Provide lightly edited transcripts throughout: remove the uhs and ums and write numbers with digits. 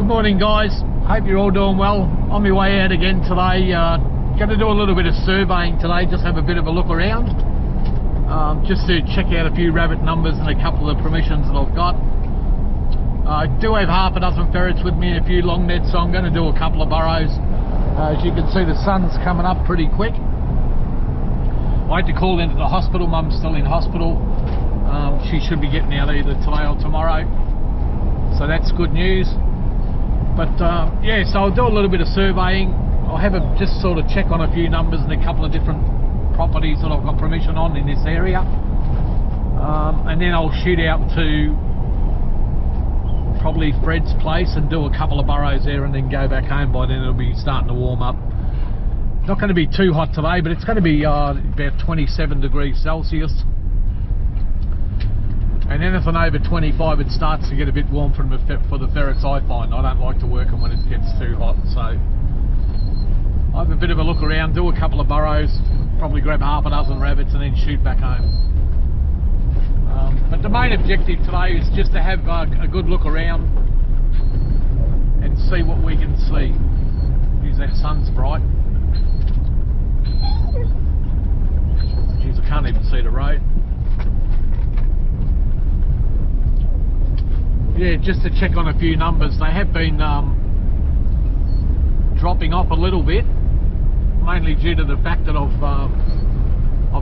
Good morning, guys. Hope you're all doing well. On my way out again today. Going to do a little bit of surveying today, just have a bit of a look around. Just to check out a few rabbit numbers and a couple of permissions that I've got. I do have half a dozen ferrets with me and a few long nets, so I'm going to do a couple of burrows. As you can see, the sun's coming up pretty quick. I had to call into the hospital. Mum's still in hospital. She should be getting out either today or tomorrow, so that's good news. But yeah, so I'll do a little bit of surveying. I'll have a just sort of check on a few numbers and a couple of different properties that I've got permission on in this area, and then I'll shoot out to probably Fred's place and do a couple of burrows there, and then go back home. By then it'll be starting to warm up. Not going to be too hot today, but it's going to be about 27 degrees Celsius. And anything over 25, it starts to get a bit warm for the ferrets, I find. I don't like to work them when it gets too hot, so I have a bit of a look around, do a couple of burrows, probably grab half a dozen rabbits and then shoot back home. But the main objective today is just to have a good look around and see what we can see. Geez, that sun's bright. Geez, I can't even see the road. Yeah, just to check on a few numbers. They have been dropping off a little bit, mainly due to the fact that I've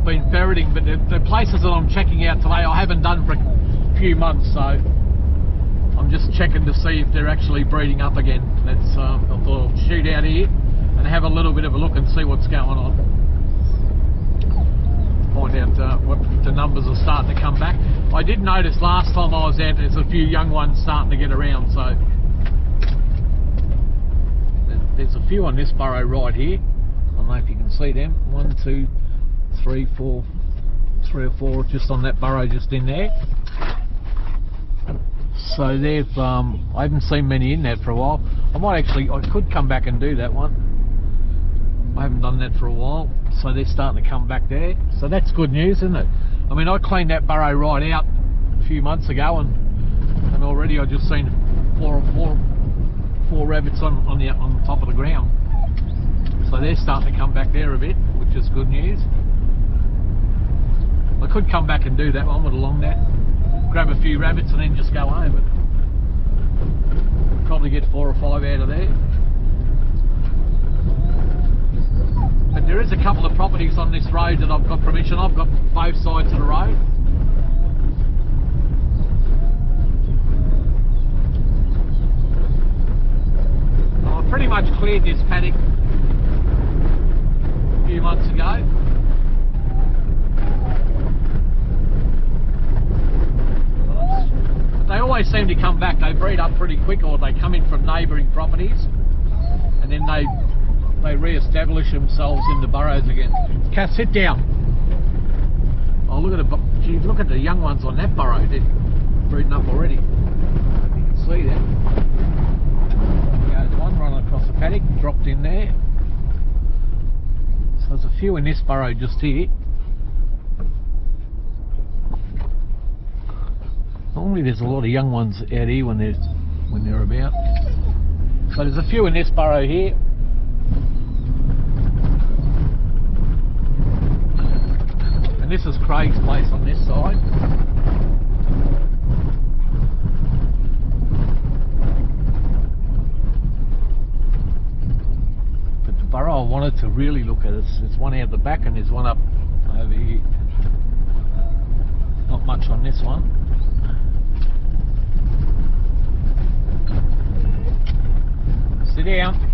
been ferreting, but the places that I'm checking out today I haven't done for a few months, so I'm just checking to see if they're actually breeding up again. That's I thought I'll shoot out here and have a little bit of a look and see what's going on. Find out what the numbers are starting to come back. I did notice last time I was out there's a few young ones starting to get around, so there's a few on this burrow right here. I don't know if you can see them. 1, 2, 3, 4, 3 or 4 just on that burrow just in there. So they've I haven't seen many in that for a while. I could come back and do that one. I haven't done that for a while, so they're starting to come back there. So that's good news, isn't it? I mean, I cleaned that burrow right out a few months ago, and already I just seen four rabbits on the top of the ground. So they're starting to come back there a bit, which is good news. I could come back and do that one with a long net, grab a few rabbits and then just go home, but probably get 4 or 5 out of there. But there is a couple of properties on this road that I've got permission. I've got both sides of the road. I pretty much cleared this paddock a few months ago. But they always seem to come back. They breed up pretty quick, or they come in from neighbouring properties, and then they re-establish themselves in the burrows again. Cass, sit down. Oh, look at the young ones on that burrow. They're breeding up already. You can see that. There's one running across the paddock, dropped in there. So there's a few in this burrow just here. Normally there's a lot of young ones out here when they're about. So there's a few in this burrow here. And this is Craig's place on this side. But the burrow I wanted to really look at is there's one out the back and there's one up over here. Not much on this one. Sit down.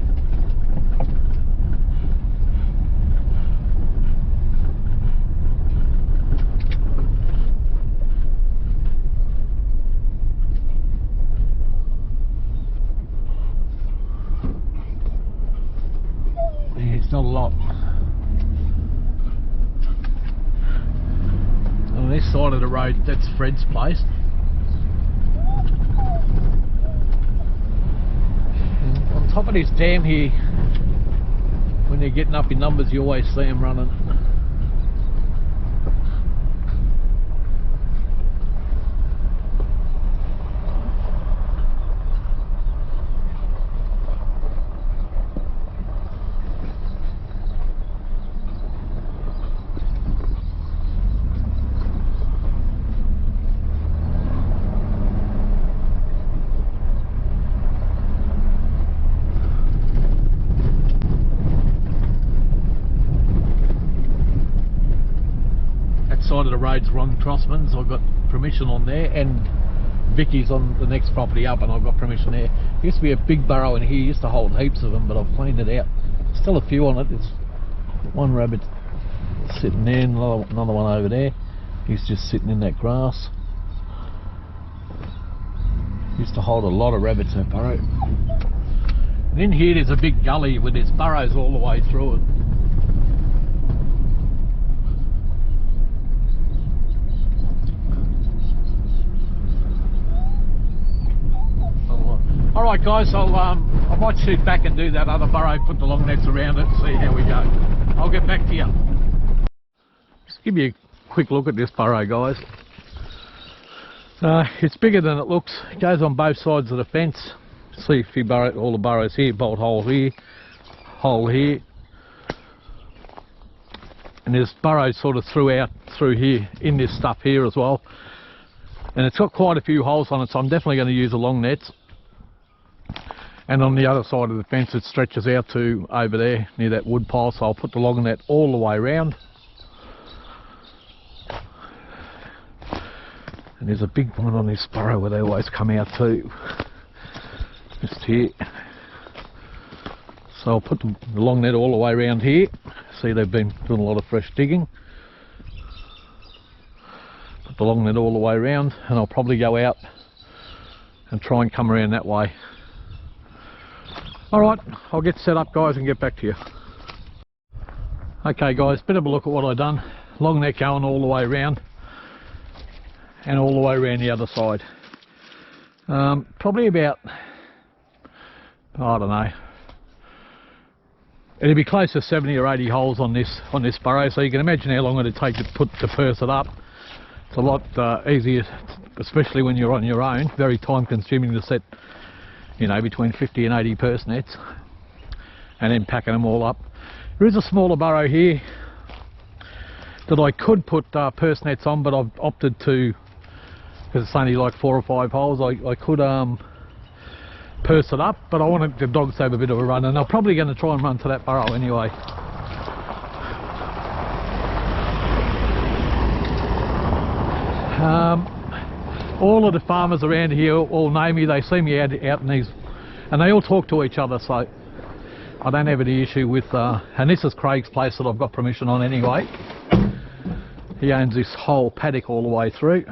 It's not a lot. On this side of the road, that's Fred's place. And on top of this dam here, when they're getting up in numbers, you always see them running. roads, Ron Crossman's. I've got permission on there, and Vicky's on the next property up, and I've got permission there. There used to be a big burrow in here, used to hold heaps of them, but I've cleaned it out. Still a few on it. There's one rabbit sitting there, another one over there. He's just sitting in that grass. Used to hold a lot of rabbits, that burrow. And in here there's a big gully with its burrows all the way through it. Alright guys, I might shoot back and do that other burrow, put the long nets around it, see how we go. I'll get back to you. Just give you a quick look at this burrow, guys. It's bigger than it looks. It goes on both sides of the fence. See if you burrow all the burrows here, bolt hole here, and there's burrows sort of throughout through here in this stuff here as well. And it's got quite a few holes on it, so I'm definitely going to use the long nets. And on the other side of the fence it stretches out to over there near that wood pile, so I'll put the long net all the way around. And there's a big one on this burrow where they always come out too, just here. So I'll put the long net all the way around here. See, they've been doing a lot of fresh digging. Put the long net all the way around, and I'll probably go out and try and come around that way. Alright, I'll get set up guys and get back to you. Okay guys, bit of a look at what I've done. Long net going all the way around, and all the way around the other side. Probably about, I don't know, it'll be close to 70 or 80 holes on this burrow, so you can imagine how long it'd take to purse it up. It's a lot easier, especially when you're on your own. Very time consuming to set, you know, between 50 and 80 purse nets, and then packing them all up. There is a smaller burrow here that I could put purse nets on, but I've opted to, because it's only like 4 or 5 holes, I could purse it up, but I wanted the dogs to have a bit of a run, and I'm probably going to try and run to that burrow anyway. All of the farmers around here all know me. They see me out in these, and they all talk to each other, so I don't have any issue with, and this is Craig's place that I've got permission on anyway. He owns this whole paddock all the way through.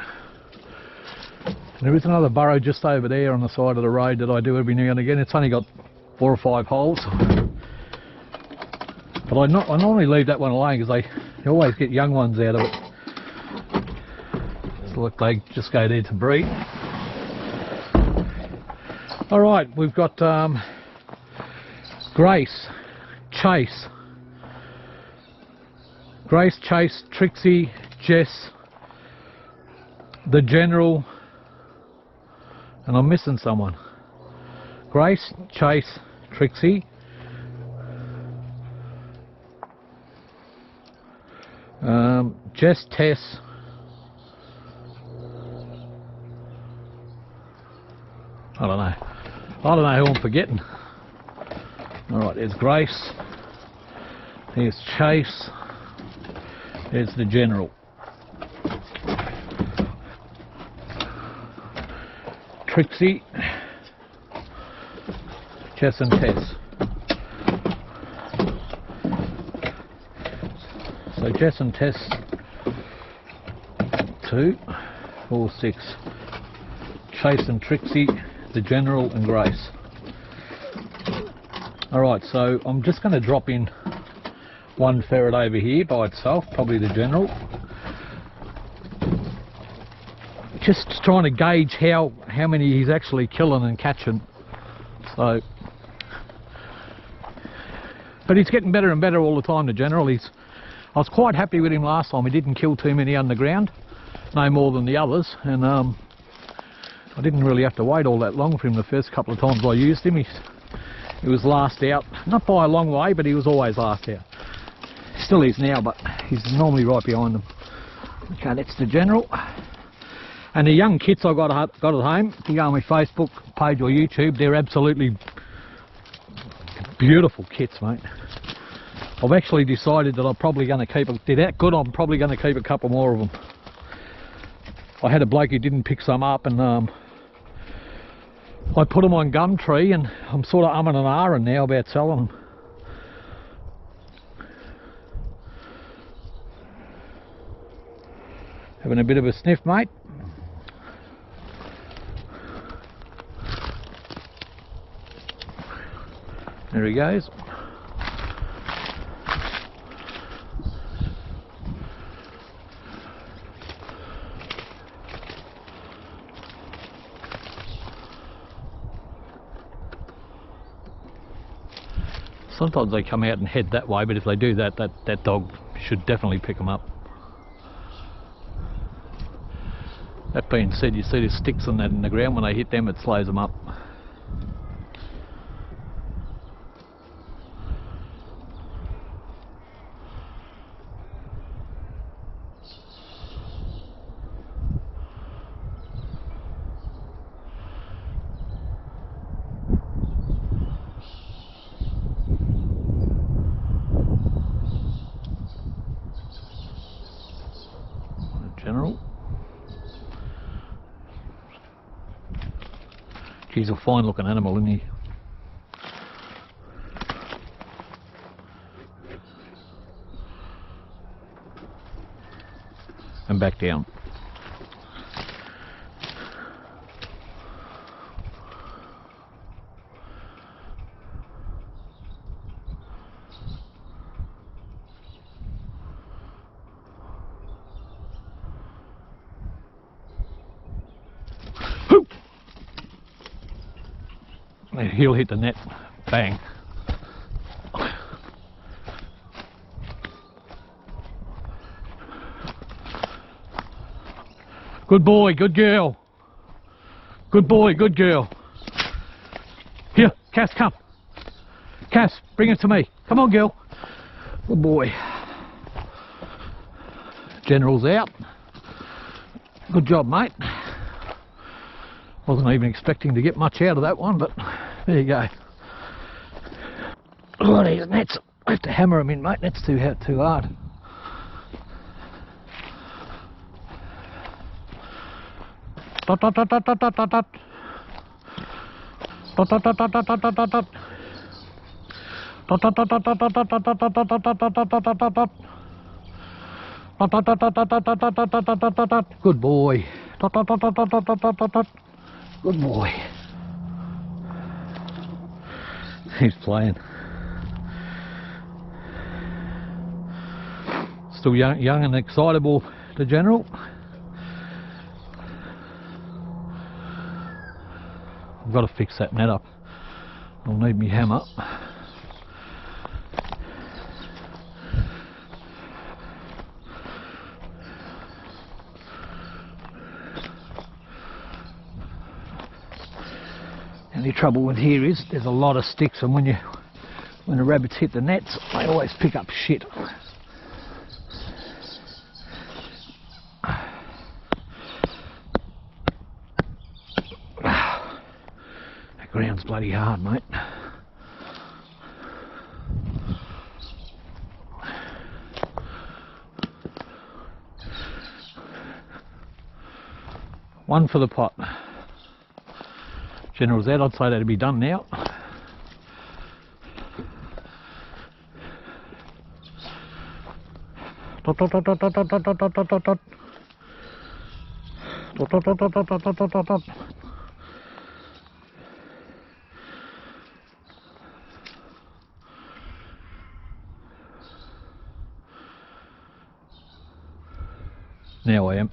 And there is another burrow just over there on the side of the road that I do every now and again. It's only got 4 or 5 holes, but I normally leave that one alone because they always get young ones out of it. Look, they just go there to breed. Alright, we've got Grace, Chase, Trixie, Jess, the General, and I'm missing someone. Grace, Chase, Trixie, Jess, Tess, I don't know who I'm forgetting. Alright, there's Grace, there's Chase, there's the General. Trixie, Jess and Tess. So Jess and Tess, 2, 4, 6. Chase and Trixie, the General and Grace. Alright, so I'm just going to drop in one ferret over here by itself, probably the General. Just trying to gauge how many he's actually killing and catching. So, but he's getting better and better all the time, the General. I was quite happy with him last time. He didn't kill too many underground, no more than the others, and I didn't really have to wait all that long for him the first couple of times I used him. He was last out, not by a long way, but he was always last out. Still is now, but he's normally right behind them. Okay, that's the General. And the young kits I got at home, if you go on my Facebook page or YouTube, they're absolutely beautiful kits, mate. I've actually decided that I'm probably going to keep, they're that good, I'm probably going to keep a couple more of them. I had a bloke who didn't pick some up, and I put them on Gumtree, and I'm sort of umming and ahhing now about selling them. Having a bit of a sniff, mate. There he goes. Sometimes they come out and head that way, but if they do that, that dog should definitely pick them up. That being said, you see the sticks on that in the ground, when they hit them it slows them up. General. He's a fine looking animal, isn't he? And back down. He'll hit the net. Bang. Good boy, good girl. Good boy, good girl. Here, Cass, come. Cass, bring it to me. Come on, girl. Good boy. General's out. Good job, mate. Wasn't even expecting to get much out of that one, but there you go. Oh, these nets. I have to hammer them in, mate. That's too hard. Dot, dot, dot, dot, dot, dot, dot, dot. Dot, dot, dot, dot, dot, dot, dot, dot, dot. Dot, dot, dot, dot, dot, dot, dot, dot, dot, dot, dot, dot, dot, dot, dot, dot, dot. Dot, dot, dot, dot, dot, dot, dot, dot, dot, dot, dot, dot, dot. Good boy. Dot, dot, dot, dot, dot, dot, dot, dot, dot, dot. Good boy. He's playing. Still young and excitable, the General. I've got to fix that net up. I'll need me hammer. The only trouble with here is there's a lot of sticks, and when the rabbits hit the nets, they always pick up shit. That ground's bloody hard, mate. One for the pot. General's out. I'd say that'd be done now. Dot, dot, dot, dot, dot, dot, dot, dot, dot, dot, dot. Dot, dot, dot, dot, dot, dot, dot, dot, dot. Now I am.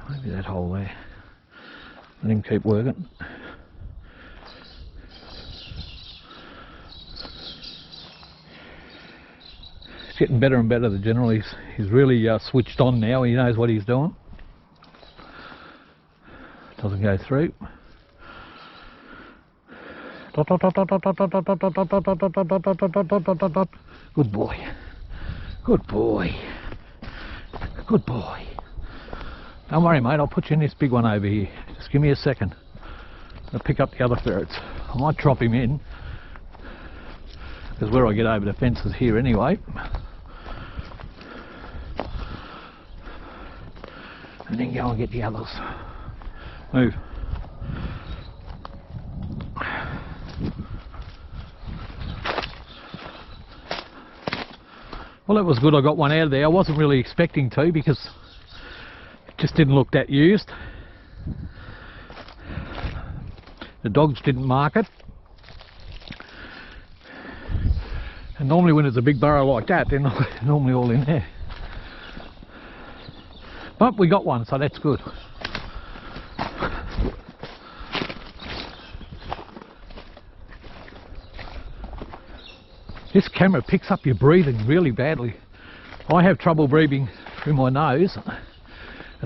Maybe that hole there. Let him keep working. It's getting better and better, the General. He's really switched on now. He knows what he's doing. Doesn't go through. Good boy. Good boy. Good boy. Don't worry, mate, I'll put you in this big one over here. Just give me a second. I'll pick up the other ferrets. I might drop him in, because where I get over the fence is here anyway. and then go and get the others. Move. Well, it was good I got one out of there. I wasn't really expecting to because it just didn't look that used. The dogs didn't mark it. And normally when it's a big burrow like that, they're not normally all in there. But we got one, so that's good. This camera picks up your breathing really badly. I have trouble breathing through my nose,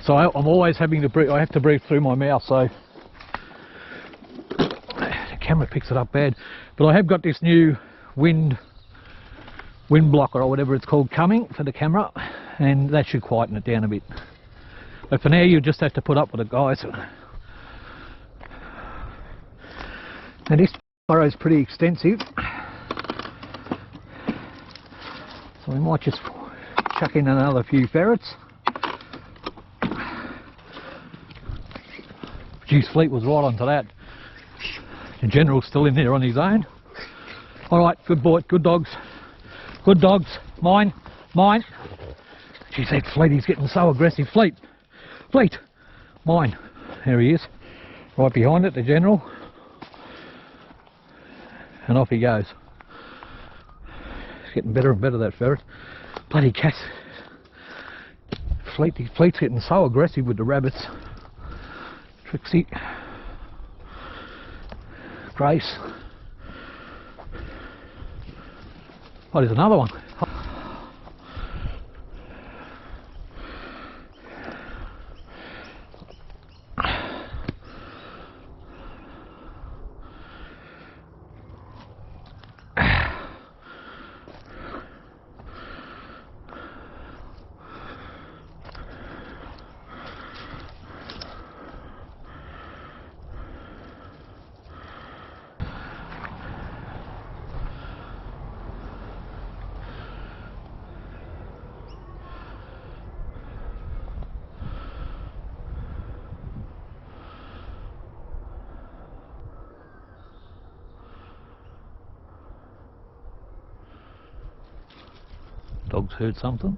so I'm always having to breathe. I have to breathe through my mouth, so the camera picks it up bad. But I have got this new wind blocker or whatever it's called coming for the camera, and that should quieten it down a bit. But for now, you just have to put up with it, guys. Now this burrow is pretty extensive. So we might just chuck in another few ferrets. Geez, Fleet was right onto that. The General's still in there on his own. Alright, good boy, good dogs. Good dogs. Mine, mine. Geez, that Fleet, he's getting so aggressive. Fleet, Fleet, mine. There he is. Right behind it, the General. And off he goes. Getting better and better, that ferret. Bloody cat. Fleet's getting so aggressive with the rabbits. Trixie. Grace. Oh, there's another one. Dog's heard something.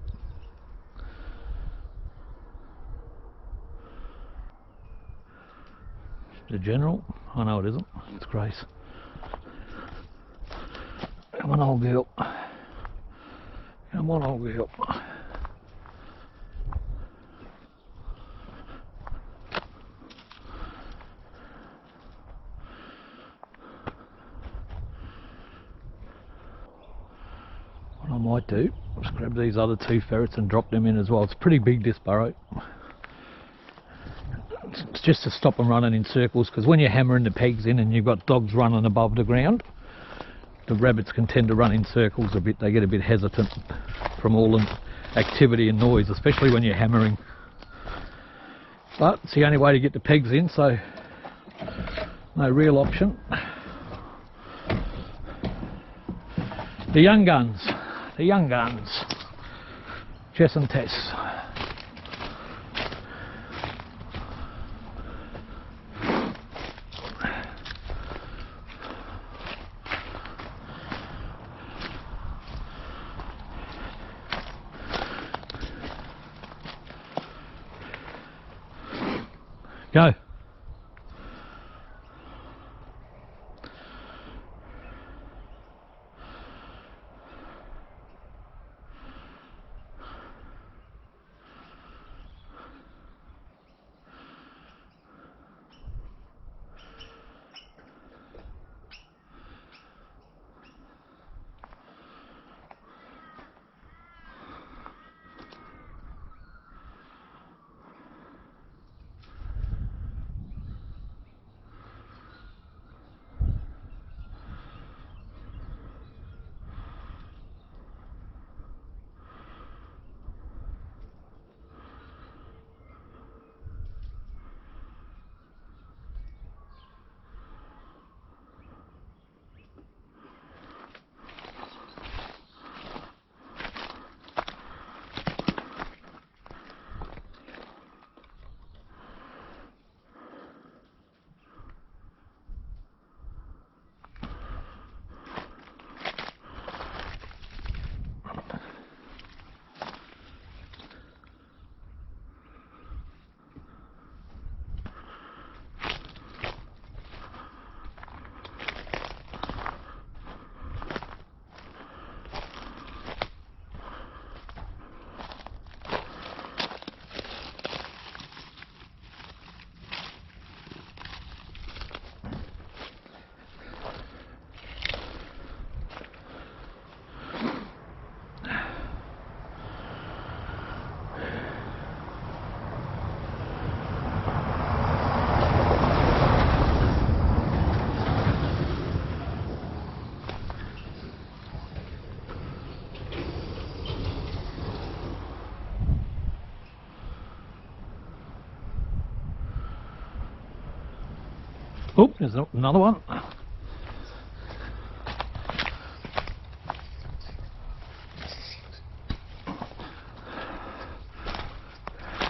The General? Oh no, it isn't. It's Grace. Come on, old girl. Come on, old girl. What I might do, just grab these other two ferrets and drop them in as well. It's pretty big, this burrow. It's just to stop them running in circles, because when you're hammering the pegs in and you've got dogs running above the ground, the rabbits can tend to run in circles a bit. They get a bit hesitant from all the activity and noise, especially when you're hammering. But it's the only way to get the pegs in, so no real option. The young guns. The young guns. Jess and Tess. Go. Oh, there's another one.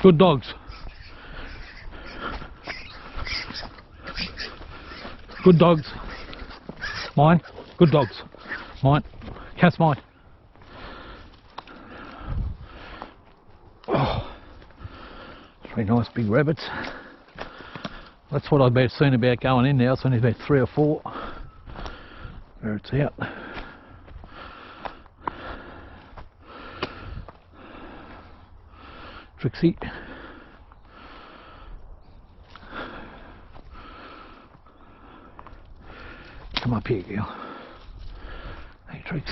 Good dogs. Good dogs. Mine. Good dogs. Mine. Cat's mine. Oh, 3 nice big rabbits. That's what I've been seen about going in now. It's only about 3 or 4. There it's out. Trixie. Come up here, girl. Hey, Trix.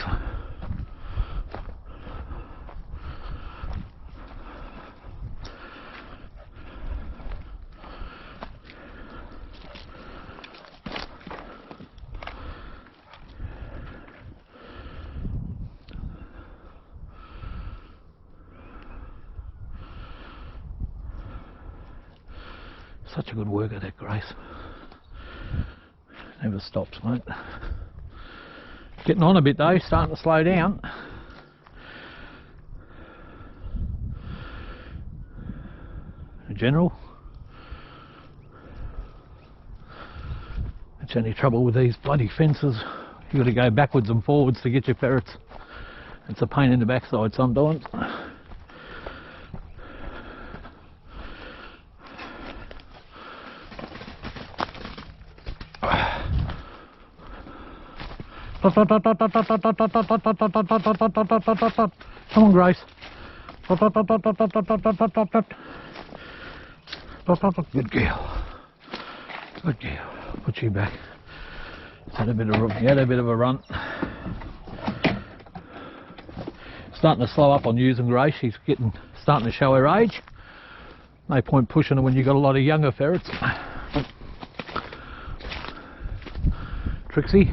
Such a good worker, that Grace. Never stops, mate. Getting on a bit though, starting to slow down. In general, that's the only trouble with these bloody fences. You got to go backwards and forwards to get your ferrets. It's a pain in the backside sometimes. Come on, Grace. Good girl. Good girl. Put you back. Had a bit of a run. Starting to slow up on using Grace. She's starting to show her age. No point pushing her when you've got a lot of younger ferrets. Trixie.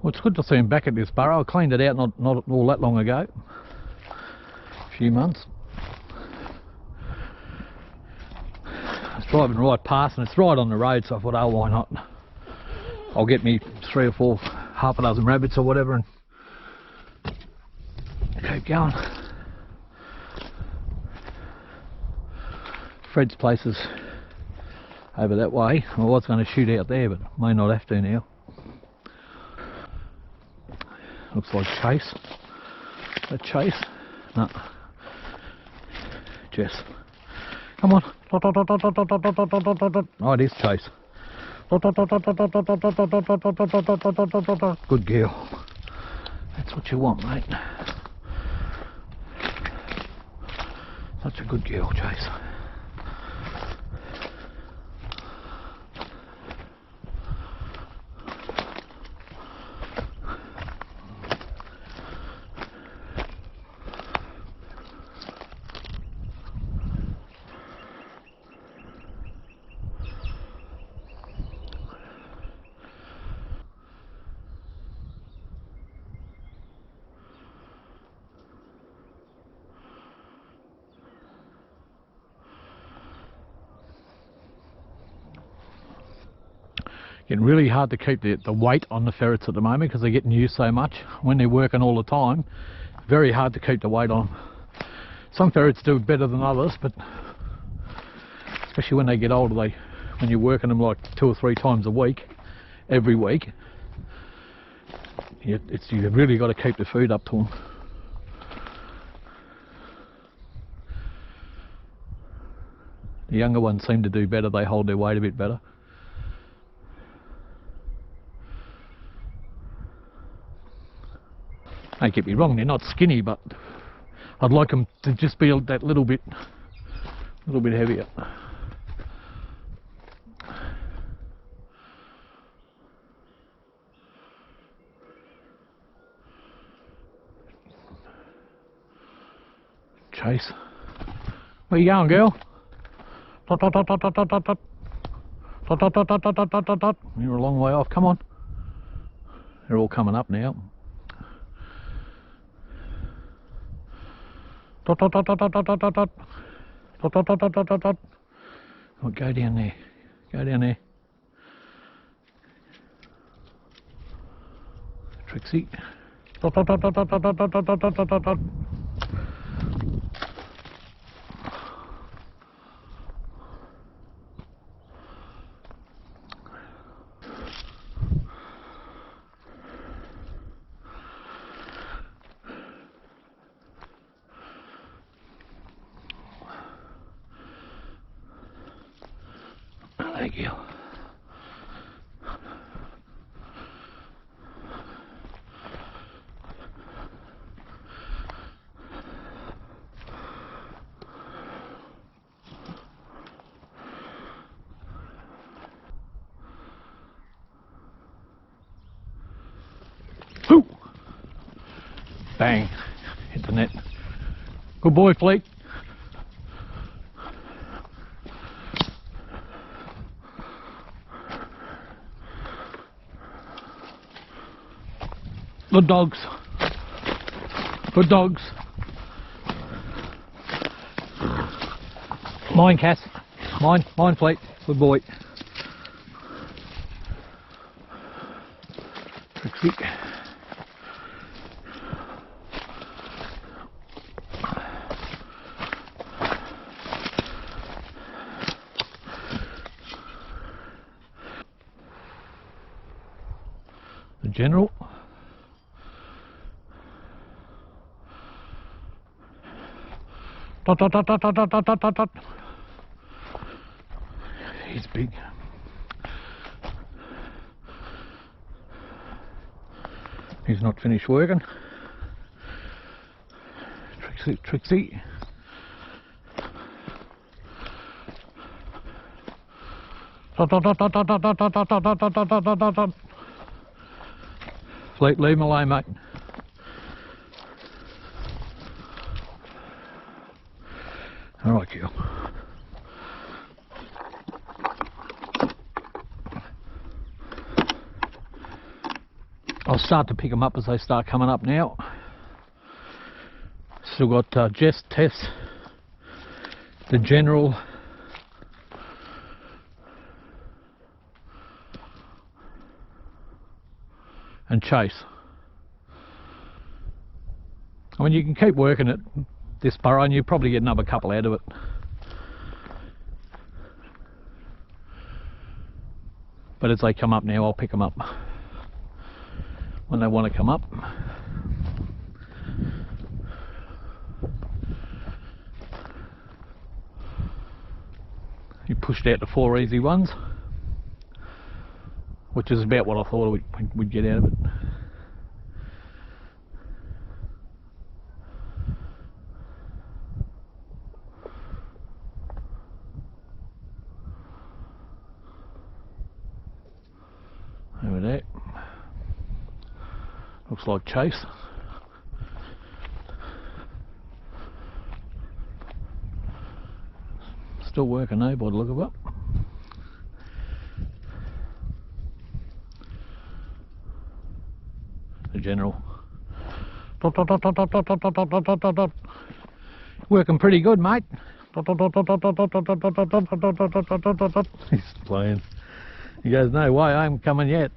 Well, it's good to see him back at this burrow. I cleaned it out not all that long ago. A few months. I was driving right past and it's right on the road, so I thought, oh, why not? I'll get me 3 or 4, half a dozen rabbits or whatever and keep going. Fred's place is over that way. I was going to shoot out there, but may not have to now. Looks like Chase. Is that Chase? No. Jess. Come on. Oh, it is Chase. Good girl. That's what you want, mate. Such a good girl, Chase. Getting really hard to keep the weight on the ferrets at the moment because they're getting used so much. When they're working all the time, very hard to keep the weight on. Some ferrets do better than others, but especially when they get older, when you're working them like 2 or 3 times a week, every week, you've really got to keep the food up to them. The younger ones seem to do better, they hold their weight a bit better. Don't get me wrong, they're not skinny, but I'd like them to just be that little bit heavier. Chase. Where you going, girl? Dot, dot, dot, dot, dot, dot, dot, dot. Dot, dot, dot, dot, dot, dot, dot, dot, dot. You're a long way off, come on. They're all coming up now. Dot, dot, dot, dot, dot, dot, dot, dot, dot. Dot, dot, dot, dot, dot, dot, dot. Oh, go down there. Go down there. Trixie. Dot, dot, dot, dot, dot, dot, dot, dot, dot, dot, dot, dot. Thank you. Whoo! Bang! Hit the net. Good boy, Fleet. Good dogs. Good dogs. Mine, Cass. Mine, Fleet. Good boy. Trixie. The General. Dot, dot, dot, dot, dot, dot, dot, dot, dot. He's big. He's not finished working. Trixie, Trixie. Dot, dot, dot, dot, dot, dot, dot, dot, dot, dot, dot, dot, dot, dot, dot. Fleet, leave him alone, mate. Alright, you. I'll start to pick them up as they start coming up now. Still got Jess, Tess, the General, and Chase. I mean, you can keep working at this burrow and you probably get another couple out of it. But as they come up now, I'll pick them up when they want to come up. You pushed out the 4 easy ones, which is about what I thought we'd get out of it. Over there. Looks like Chase. Still working though by the look of it. The General. Dot, dot, dot, dot, dot, dot, dot, dot, dot, dot, dot, dot. Working pretty good, mate. Dot, dot, dot, dot, dot, dot, dot, dot, dot, dot, dot, dot, dot, dot, dot, dot, dot. He's playing. He goes, no way, I ain't coming yet.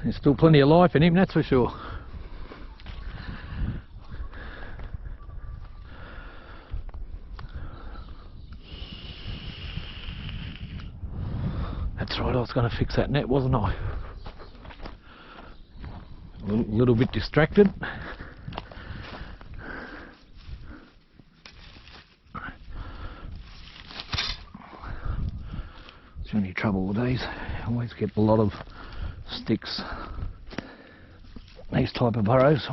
There's still plenty of life in him, that's for sure. That's right, I was going to fix that net, wasn't I? A little bit distracted. It's the only trouble with these. I always get a lot of sticks. These type of burrows.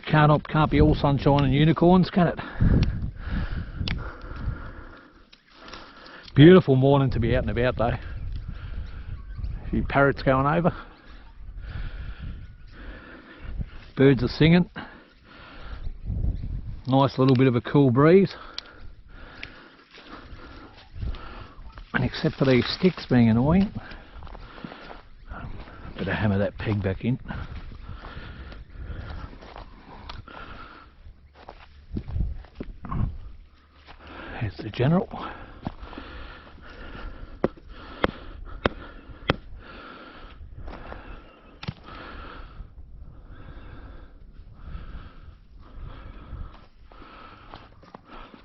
Can't be all sunshine and unicorns, can it? Beautiful morning to be out and about though. A few parrots going over. Birds are singing. Nice little bit of a cool breeze. And except for these sticks being annoying, better hammer that peg back in. Here's the general.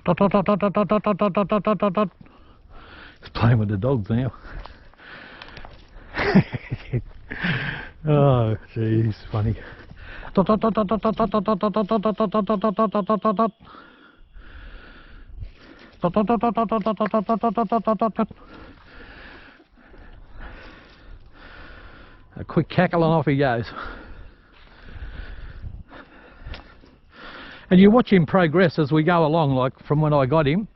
He's playing with the dogs now. Oh, jeez, funny. A quick cackle and off he goes. And you watch him progress as we go along, like from when I got him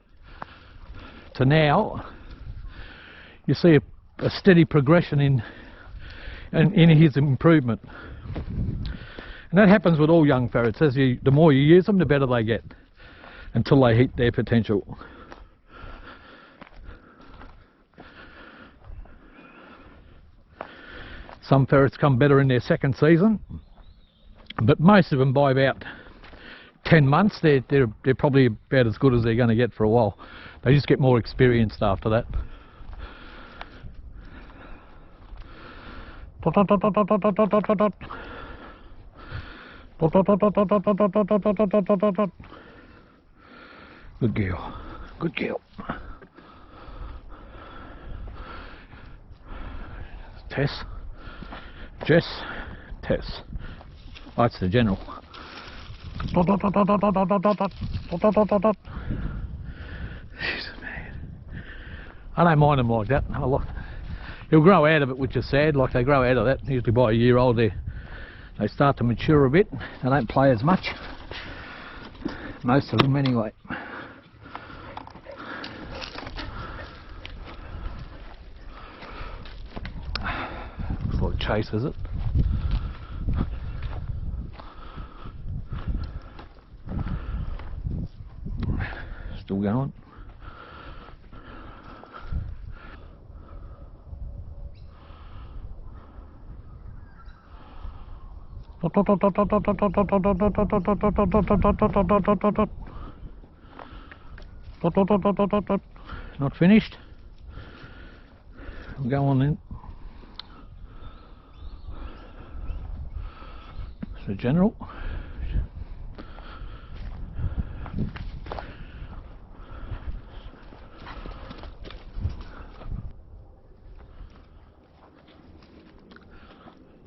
to now. You see a steady progression in his improvement. And that happens with all young ferrets. The more you use them, the better they get, until they hit their potential. Some ferrets come better in their second season, but most of them by about 10 months they're probably about as good as they're going to get for a while. They just get more experienced after that. Good girl, good girl. Tess, Jess, Tess. Oh, it's the general. Jesus, man. I don't mind them like that. He'll grow out of it, which is sad. Like, they grow out of that. Usually by a year old they start to mature a bit. They don't play as much. Most of them anyway. Looks like Chase, is it? Still going. Not finished. Go on then. So general.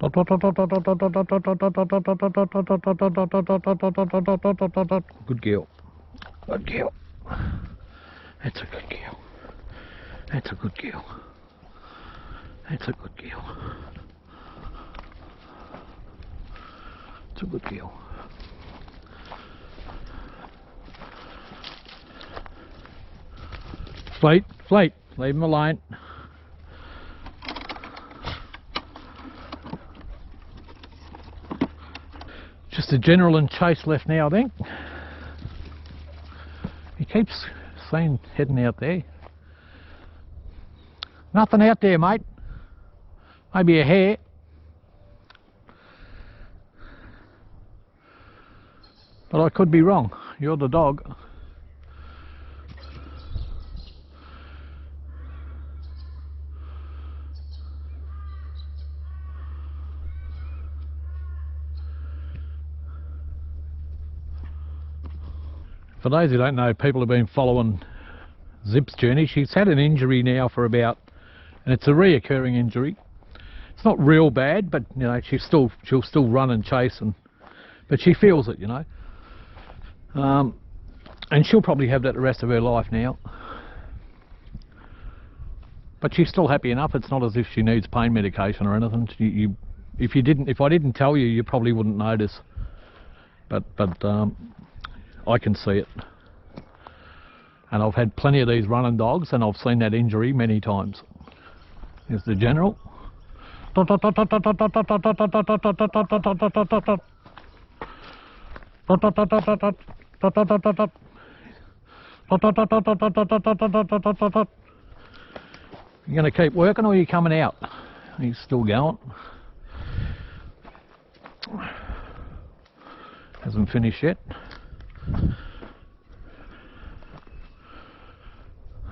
Good girl. Good girl. That's a good girl. That's a good girl. That's a good girl. It's a good girl. Fleet, leave him alone. Just a general and Chase left now, I think. He keeps saying heading out there. Nothing out there, mate. Maybe a hare. But I could be wrong. You're the dog. For those who don't know, people have been following Zip's journey. She's had an injury now for about, and it's a reoccurring injury. It's not real bad, but you know, she'll still run and chase, but she feels it, you know. And she'll probably have that the rest of her life now. But she's still happy enough. It's not as if she needs pain medication or anything. If I didn't tell you, you probably wouldn't notice. But I can see it. And I've had plenty of these running dogs, and I've seen that injury many times. Here's the general. Dot, dot, dot, dot, dot, dot. Dot, dot, dot, dot, dot. Dot, dot, dot, dot, dot, dot, dot, dot, dot, dot, dot, dot, dot. You gonna keep working or are you coming out? He's still going. Hasn't finished yet.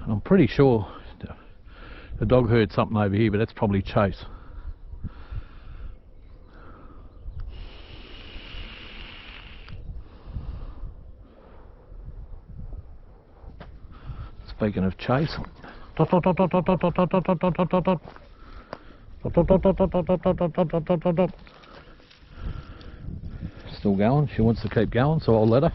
I'm pretty sure the dog heard something over here, but that's probably Chase. Speaking of Chase, still going. She wants to keep going, so I'll let her.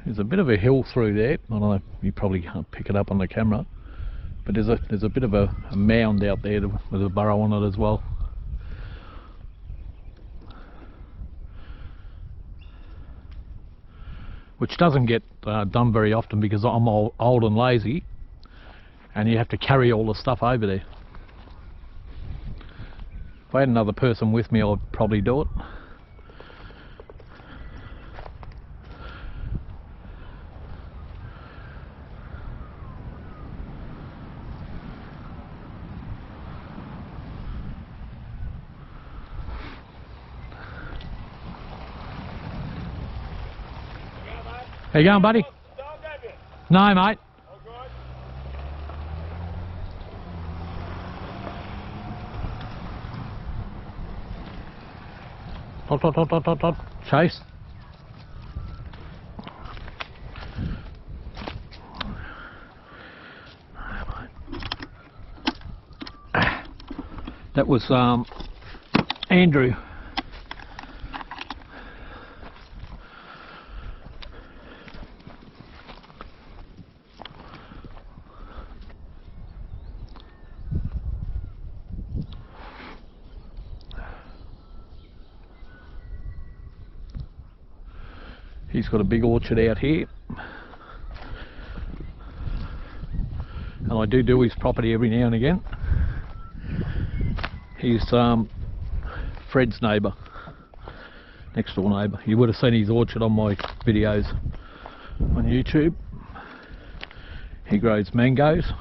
There's a bit of a hill through there. I don't know, you probably can't pick it up on the camera, but there's a bit of a mound out there with a burrow on it as well. Which doesn't get done very often because I'm old and lazy, and you have to carry all the stuff over there. If I had another person with me, I'd probably do it. How you going, buddy? No, mate. Dot, dot, dot, dot, dot, dot. Chase. That was Andrew. He's got a big orchard out here, and I do his property every now and again. He's Fred's neighbour, next door neighbour. You would have seen his orchard on my videos on YouTube. He grows mangoes.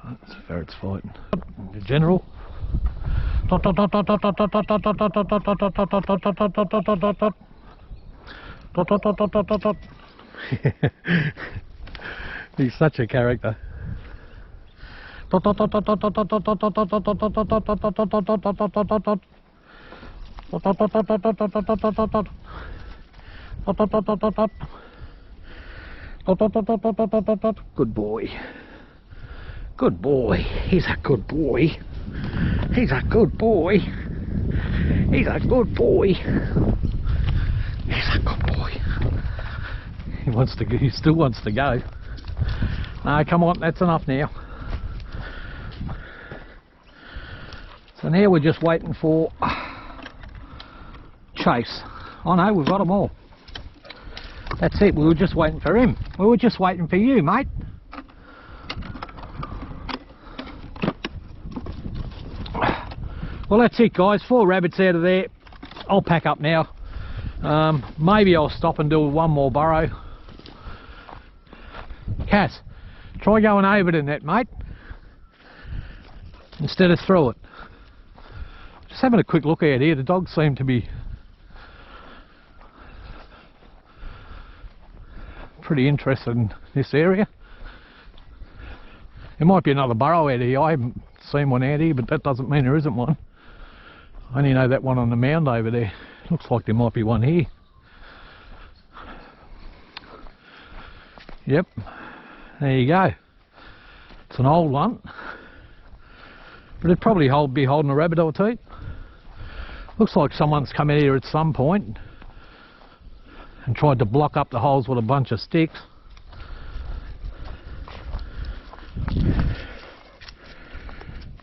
That's a ferret's fighting. The general. He's such a character. Good boy. Good boy. He's a good boy. He's a good boy. He's a good boy. He's a good boy. He wants to go. He still wants to go. No, come on. That's enough now. So now we're just waiting for Chase. Oh no, we've got them all. That's it. We were just waiting for him. We were just waiting for you, mate. Well, that's it, guys. 4 rabbits out of there. I'll pack up now. Maybe I'll stop and do one more burrow. Cass, try going over the net, mate, instead of through it. Just having a quick look out here. The dogs seem to be pretty interested in this area. There might be another burrow out here. I haven't seen one out here, but that doesn't mean there isn't one. I only know that one on the mound over there. Looks like there might be one here. Yep, there you go. It's an old one, but it'd probably be holding a rabbit or two. Looks like someone's come in here at some point and tried to block up the holes with a bunch of sticks.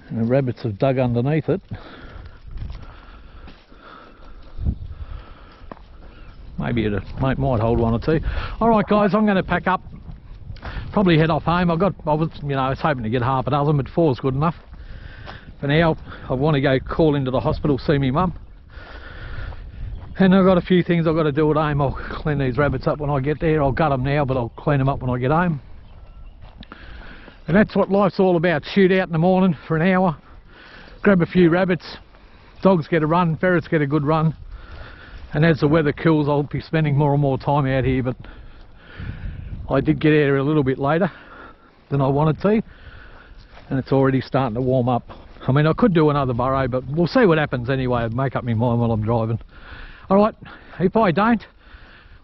And the rabbits have dug underneath it. Maybe it might hold one or two. Alright guys, I'm going to pack up. Probably head off home. I was hoping to get half a dozen, but 4's good enough. For now, I want to go call into the hospital, see me mum. And I've got a few things I've got to do at home. I'll clean these rabbits up when I get there. I'll gut them now, but I'll clean them up when I get home. And that's what life's all about. Shoot out in the morning for an hour, grab a few rabbits, dogs get a run, ferrets get a good run. And as the weather cools, I'll be spending more and more time out here, but I did get out here a little bit later than I wanted to, and it's already starting to warm up. I mean, I could do another burrow, but we'll see what happens anyway. I'd make up my mind while I'm driving. Alright, if I don't,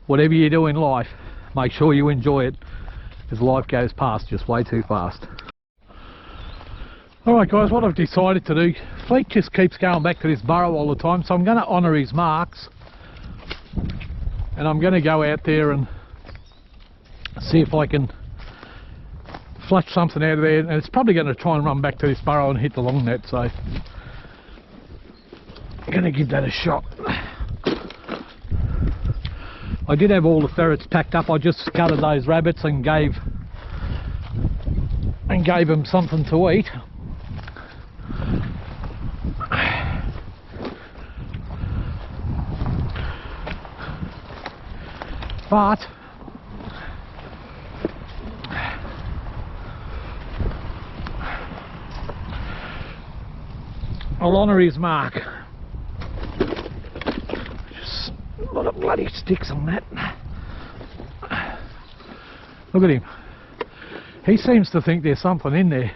whatever you do in life, make sure you enjoy it, because life goes past just way too fast. Alright guys, what I've decided to do, Fleet just keeps going back to this burrow all the time, so I'm going to honour his marks. And I'm going to go out there and see if I can flush something out of there, and it's probably going to try and run back to this burrow and hit the long net, so I'm going to give that a shot. I did have all the ferrets packed up. I just gutted those rabbits and gave them something to eat. But I'll honour his mark. Just a lot of bloody sticks on that. Look at him. He seems to think there's something in there.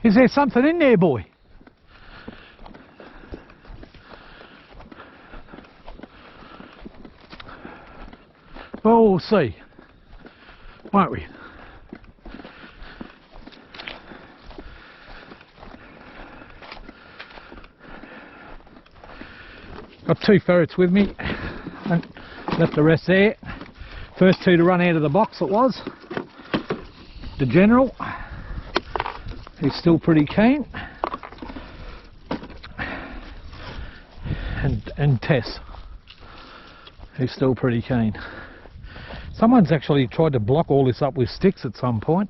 Is there something in there, boy? Well, we'll see, won't we? Got 2 ferrets with me, and left the rest there. First 2 to run out of the box it was. The General, he's still pretty keen, and Tess, who's still pretty keen. Someone's actually tried to block all this up with sticks at some point.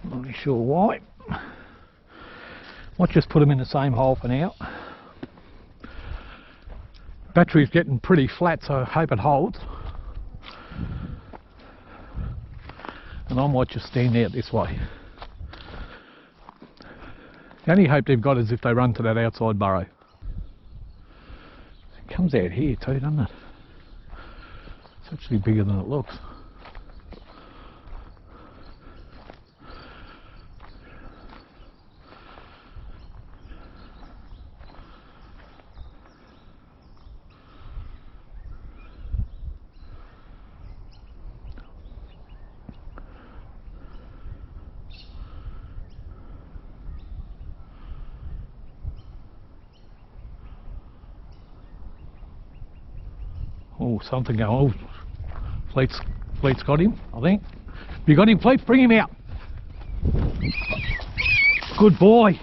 Not really sure why. Might just put them in the same hole for now. Battery's getting pretty flat, so I hope it holds. And I might just stand out this way. The only hope they've got is if they run to that outside burrow. It comes out here too, doesn't it? It's actually bigger than it looks. Oh, something going on. Fleet's got him, I think. You got him, Fleet? Bring him out. Good boy.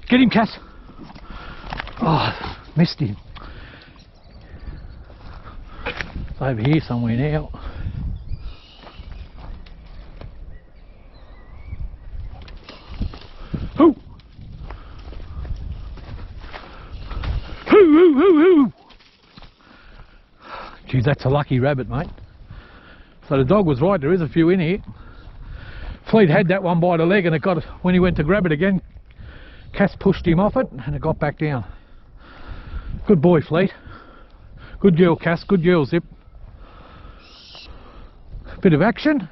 Get him, Cass. Oh, missed him. It's over here somewhere now. Hoo! Hoo, hoo, hoo, hoo! Geez, that's a lucky rabbit, mate. So the dog was right, there is a few in here. Fleet had that one by the leg, and it got, when he went to grab it again, Cass pushed him off it and it got back down. Good boy, Fleet. Good girl, Cass. Good girl, Zip. Bit of action.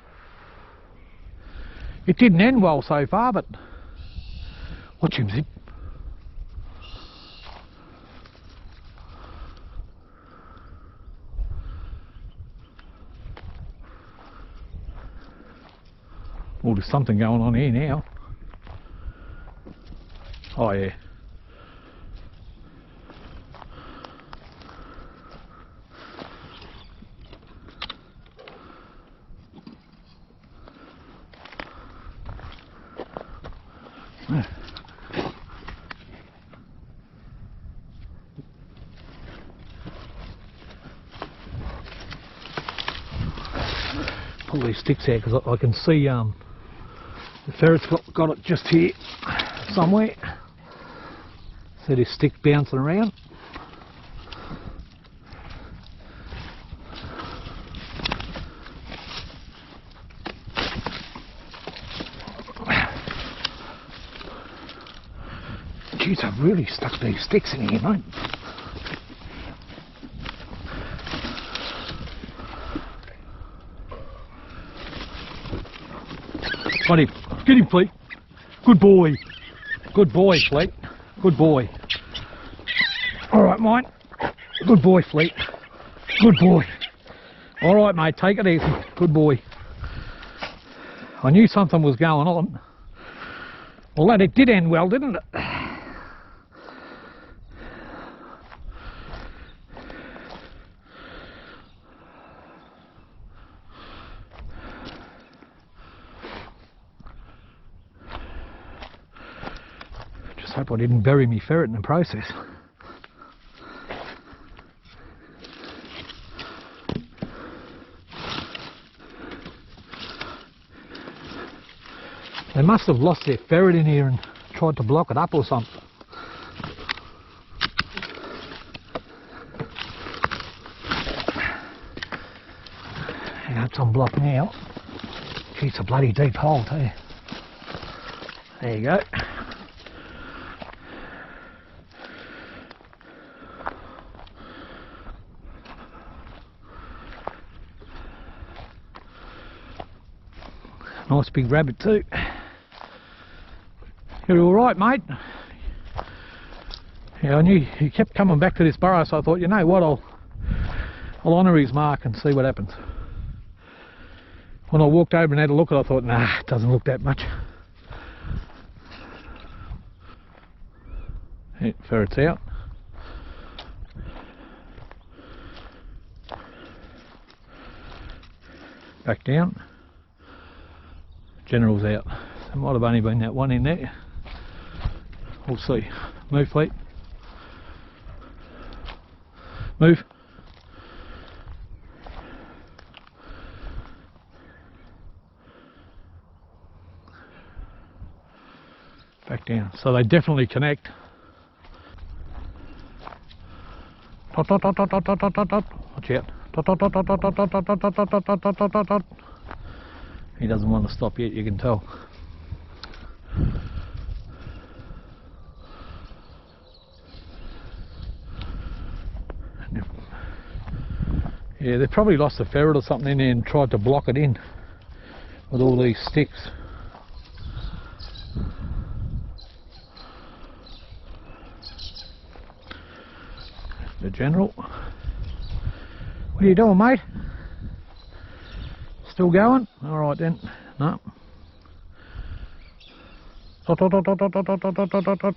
It didn't end well so far, but watch him, Zip. Oh, there's something going on here now. Oh yeah. Pull these sticks out because I can see the ferret's got it just here somewhere. See this stick bouncing around. Jeez, I've really stuck these sticks in here, mate. Got him. Get him, Fleet. Good boy. Good boy, Fleet. Good boy. Alright, mate. Good boy, Fleet. Good boy. Alright, mate, take it easy. Good boy. I knew something was going on. Well, that it did end well, didn't it? Hope I didn't bury me ferret in the process. They must have lost their ferret in here and tried to block it up or something. Yeah, it's on block now. Gee, it's a bloody deep hole too. There you go. Nice big rabbit too. You're alright, mate. Yeah, I knew he kept coming back to this burrow, so I thought, you know what, I'll honour his mark and see what happens. When I walked over and had a look at it, I thought, nah, it doesn't look that much. Yeah, ferret's out. Back down. General's out. There might have only been that one in there. We'll see. Move, Fleet. Move. Back down. So they definitely connect. Tot, tot, tot, tot, tot, tot, tot, tot. Watch out. Tot, tot, tot, tot, tot, tot, tot, tot, tot, tot, tot, tot, tot, tot. He doesn't want to stop yet, you can tell. Yeah, they've probably lost a ferret or something in there and tried to block it in with all these sticks. The General. What are you doing, mate? Still going? Alright then. No. Tot, tot, tot, tot, tot, tot, tot, tot, tot.